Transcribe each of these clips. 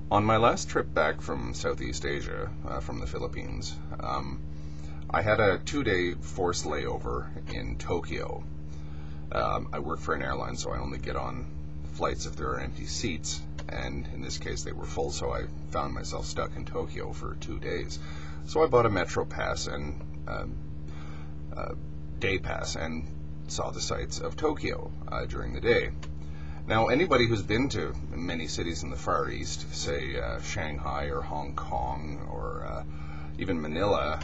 On my last trip back from Southeast Asia, from the Philippines, I had a 2-day forced layover in Tokyo. I work for an airline, so I only get on flights if there are empty seats, and in this case they were full, so I found myself stuck in Tokyo for 2 days. So I bought a metro pass and day pass and saw the sights of Tokyo during the day. Now, anybody who's been to many cities in the Far East, say Shanghai or Hong Kong or even Manila,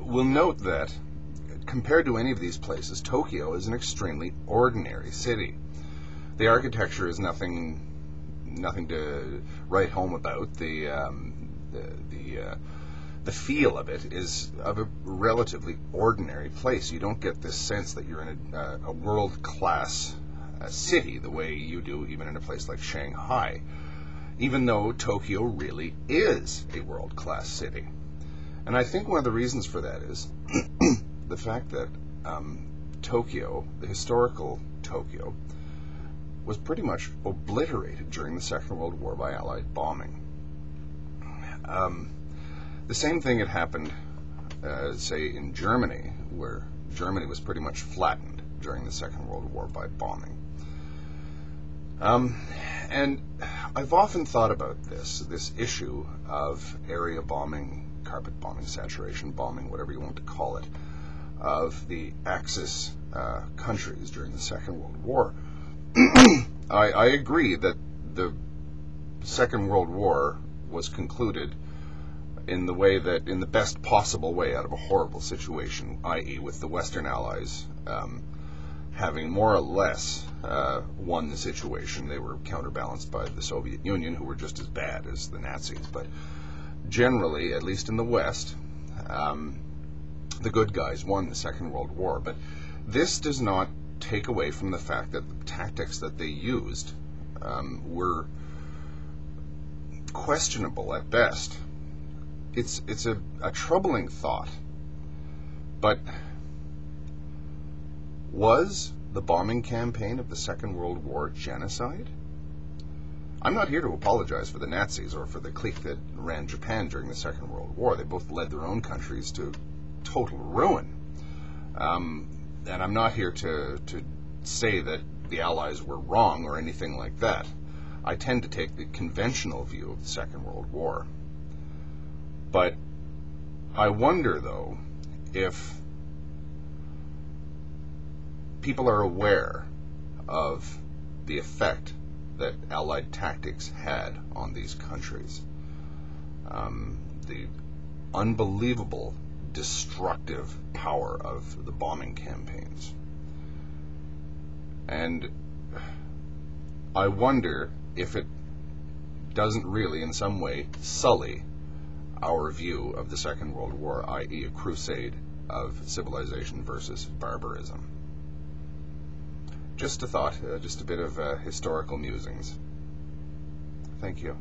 will note that compared to any of these places, Tokyo is an extremely ordinary city. The architecture is nothing to write home about. The feel of it is of a relatively ordinary place. You don't get this sense that you're in a world-class city the way you do even in a place like Shanghai, even though Tokyo really is a world-class city. And I think one of the reasons for that is the fact that Tokyo, the historical Tokyo, was pretty much obliterated during the Second World War by Allied bombing. The same thing had happened, say, in Germany, where Germany was pretty much flattened during the Second World War by bombing. And I've often thought about this issue of area bombing, carpet bombing, saturation bombing, whatever you want to call it, of the Axis countries during the Second World War. I agree that the Second World War was concluded in the best possible way out of a horrible situation, i.e. with the Western Allies having more or less won the situation. They were counterbalanced by the Soviet Union, who were just as bad as the Nazis. But generally, at least in the West, the good guys won the Second World War. But this does not take away from the fact that the tactics that they used were questionable at best. It's a troubling thought, but was the bombing campaign of the Second World War genocide? I'm not here to apologize for the Nazis or for the clique that ran Japan during the Second World War. They both led their own countries to total ruin. And I'm not here to say that the Allies were wrong or anything like that. I tend to take the conventional view of the Second World War. But I wonder, though, if people are aware of the effect that Allied tactics had on these countries. The unbelievable destructive power of the bombing campaigns. And I wonder if it doesn't really, in some way, sully our view of the Second World War, i.e. a crusade of civilization versus barbarism. Just a thought, just a bit of historical musings. Thank you.